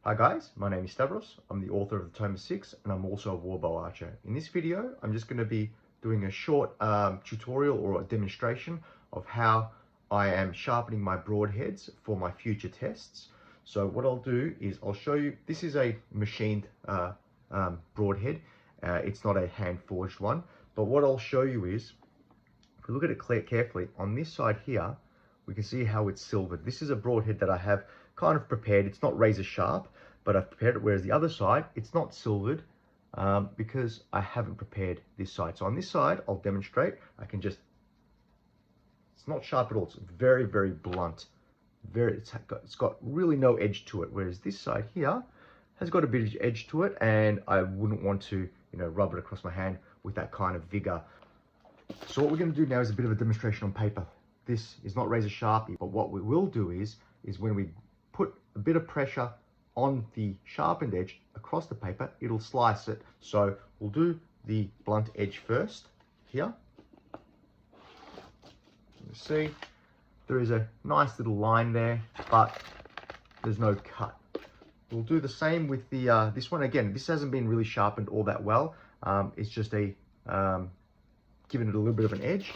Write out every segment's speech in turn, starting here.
Hi guys, my name is Stavros. I'm the author of the Tome 6 and I'm also a Warbow archer. In this video, I'm just going to be doing a short tutorial or a demonstration of how I am sharpening my broadheads for my future tests. So what I'll do is I'll show you, this is a machined broadhead. It's not a hand forged one, but what I'll show you is, if we look at it carefully, on this side here, we can see how it's silvered. This is a broadhead that I have kind of prepared. It's not razor sharp, but I've prepared it, whereas the other side, it's not silvered because I haven't prepared this side. So on this side, I'll demonstrate. I can just, it's not sharp at all. It's very, very blunt. It's got really no edge to it, whereas this side here has got a bit of edge to it, and I wouldn't want to, rub it across my hand with that kind of vigor. So what we're going to do now is a bit of a demonstration on paper. This is not razor sharp, but what we will do is when we put a bit of pressure on the sharpened edge across the paper, it'll slice it. So we'll do the blunt edge first here. You see there is a nice little line there, but there's no cut. We'll do the same with the this one. Again, this hasn't been really sharpened all that well. It's just a giving it a little bit of an edge,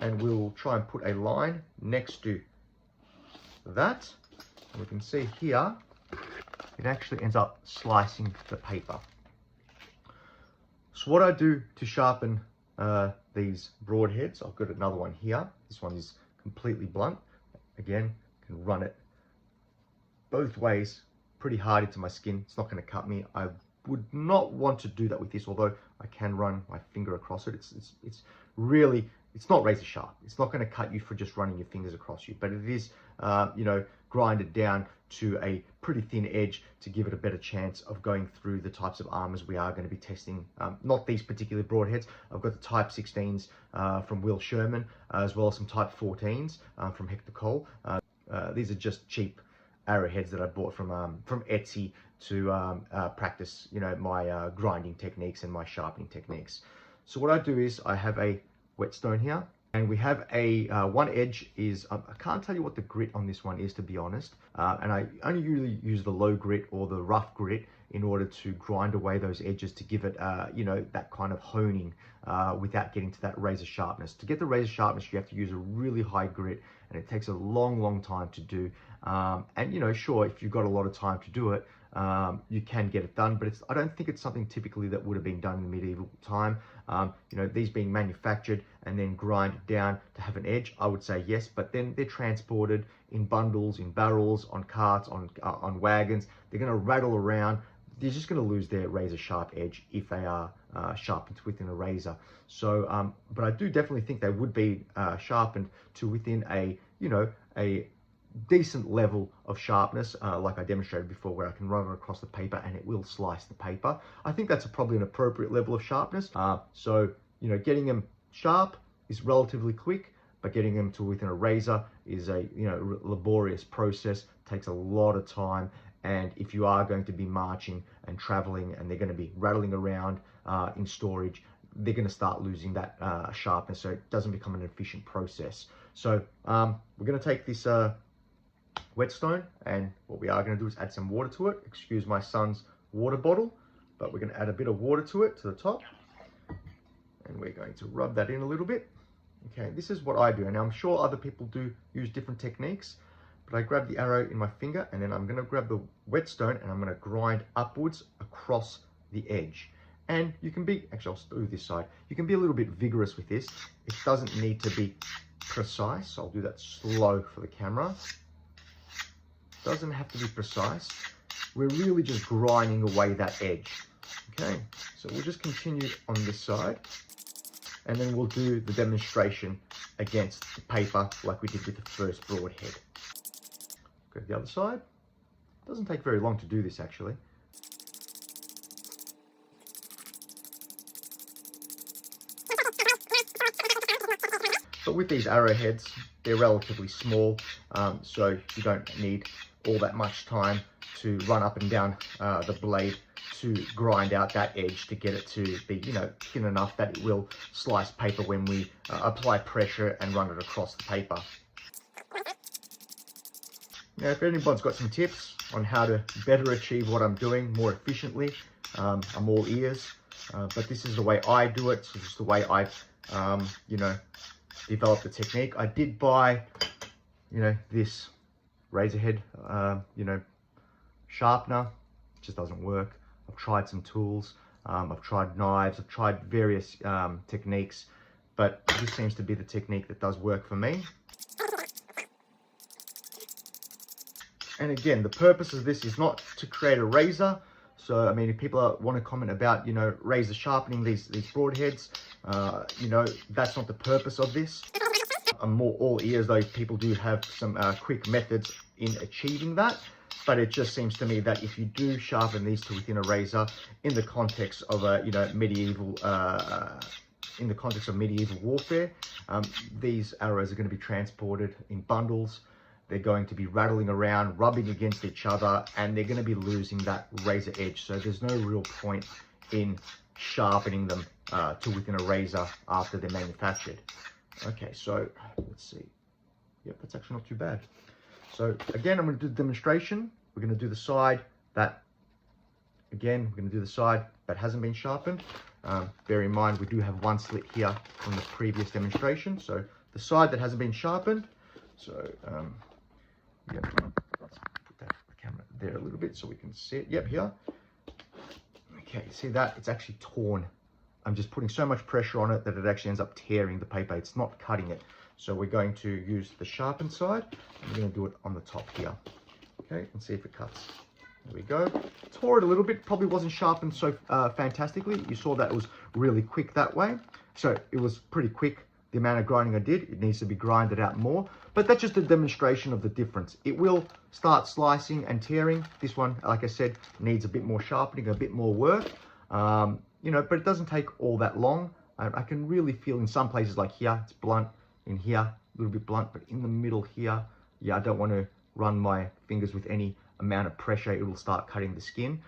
and we'll try and put a line next to that. And we can see here it actually ends up slicing the paper. So what I do to sharpen these broadheads, I've got another one here. This one is completely blunt. Again, can run it both ways pretty hard into my skin. It's not going to cut me. I would not want to do that with this, although I can run my finger across it. It's really, it's not razor sharp. It's not going to cut you for just running your fingers across you, but it is, grinded down to a pretty thin edge to give it a better chance of going through the types of armors we are going to be testing. Not these particular broadheads. I've got the Type-16s from Will Sherman, as well as some Type-14s from Hector Cole. These are just cheap arrowheads that I bought from Etsy to practice, my grinding techniques and my sharpening techniques. So what I do is I have a whetstone here, and we have a one edge is, I can't tell you what the grit on this one is, to be honest, and I only usually use the low grit or the rough grit in order to grind away those edges to give it, that kind of honing without getting to that razor sharpness. To get the razor sharpness, you have to use a really high grit, and it takes a long time to do. And sure, if you've got a lot of time to do it, you can get it done, but I don't think it's something typically that would have been done in medieval time. These being manufactured and then grind down to have an edge, I would say yes, but then they're transported in bundles, in barrels, on carts, on wagons. They're going to rattle around. They're just going to lose their razor sharp edge if they are sharpened within a razor. So, but I do definitely think they would be sharpened to within a decent level of sharpness, like I demonstrated before, where I can run it across the paper and it will slice the paper. I think that's probably an appropriate level of sharpness. So, getting them sharp is relatively quick, but getting them to within a razor is a laborious process, takes a lot of time. And if you are going to be marching and traveling and they're going to be rattling around in storage, they're going to start losing that sharpness, so it doesn't become an efficient process. So we're going to take this whetstone, and what we are going to do is add some water to it. Excuse my son's water bottle, but we're going to add a bit of water to it, to the top, and we're going to rub that in a little bit. Okay, this is what I do, and I'm sure other people do use different techniques, but I grab the arrow in my finger, and then I'm going to grab the whetstone and I'm going to grind upwards across the edge. And you can be, actually I'll do this side, you can be a little bit vigorous with this. It doesn't need to be precise, so I'll do that slow for the camera. Doesn't have to be precise. We're really just grinding away that edge. Okay, so we'll just continue on this side, and then we'll do the demonstration against the paper like we did with the first broadhead. Go to the other side. Doesn't take very long to do this, actually. But with these arrowheads, they're relatively small, so you don't need all that much time to run up and down the blade to grind out that edge to get it to be, thin enough that it will slice paper when we apply pressure and run it across the paper. Now, if anyone's got some tips on how to better achieve what I'm doing more efficiently, I'm all ears. But this is the way I do it. So this is the way I, you know, developed the technique. I did buy, you know, this razor head, you know, sharpener. It just doesn't work. I've tried some tools. I've tried knives. I've tried various techniques, but this seems to be the technique that does work for me. And again, the purpose of this is not to create a razor. So, I mean, if people want to comment about, you know, razor sharpening these broadheads, you know, that's not the purpose of this. I'm more all ears, though people do have some quick methods in achieving that. But it just seems to me that if you do sharpen these to within a razor in the context of a, you know, medieval warfare, these arrows are going to be transported in bundles. They're going to be rattling around, rubbing against each other, and they're going to be losing that razor edge. So there's no real point in sharpening them to within a razor after they're manufactured. Okay, so let's see. Yep, that's actually not too bad. So again, I'm going to do the demonstration. We're going to do the side that, again, we're going to do the side that hasn't been sharpened. Bear in mind, we do have one slit here from the previous demonstration. So the side that hasn't been sharpened. So, yep, let's put that the camera there a little bit so we can see it. Yep, here. Okay, see that? It's actually torn. I'm just putting so much pressure on it that it actually ends up tearing the paper. It's not cutting it. So we're going to use the sharpened side. I'm going to do it on the top here. Okay, and see if it cuts. There we go. Tore it a little bit. Probably wasn't sharpened so fantastically. You saw that it was really quick that way. So it was pretty quick. The amount of grinding I did, it needs to be grinded out more. But that's just a demonstration of the difference. It will start slicing and tearing. This one, like I said, needs a bit more sharpening, a bit more work. You know, but it doesn't take all that long. I can really feel in some places like here, it's blunt. In here, a little bit blunt, but in the middle here, yeah, I don't want to run my fingers with any amount of pressure. It will start cutting the skin.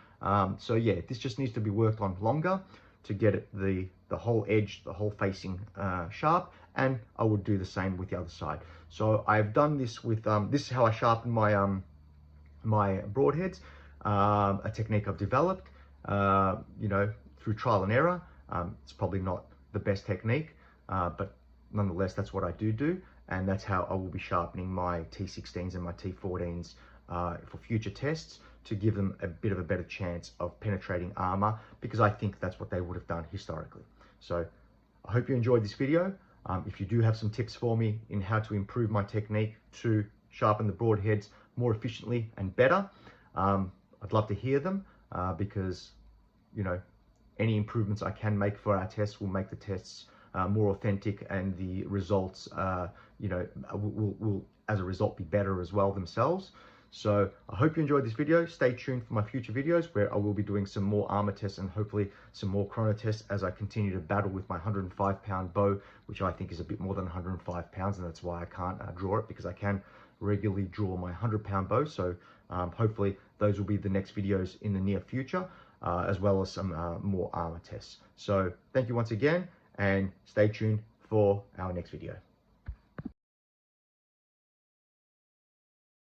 So yeah, this just needs to be worked on longer to get it the whole edge, the whole facing sharp, and I would do the same with the other side. So I've done this with, this is how I sharpen my, my broadheads, a technique I've developed, you know, through trial and error. It's probably not the best technique, but nonetheless, that's what I do, and that's how I will be sharpening my T16s and my T14s for future tests, to give them a bit of a better chance of penetrating armor, because I think that's what they would have done historically. So I hope you enjoyed this video. If you do have some tips for me in how to improve my technique to sharpen the broadheads more efficiently and better, I'd love to hear them, because, you know, any improvements I can make for our tests will make the tests more authentic, and the results, you know, will as a result be better as well themselves. So I hope you enjoyed this video. Stay tuned for my future videos, where I will be doing some more armor tests and hopefully some more chrono tests as I continue to battle with my 105-pound bow, which I think is a bit more than 105 pounds, and that's why I can't draw it, because I can regularly draw my 100-pound bow. So hopefully those will be the next videos in the near future, as well as some more armor tests. So thank you once again, and stay tuned for our next video.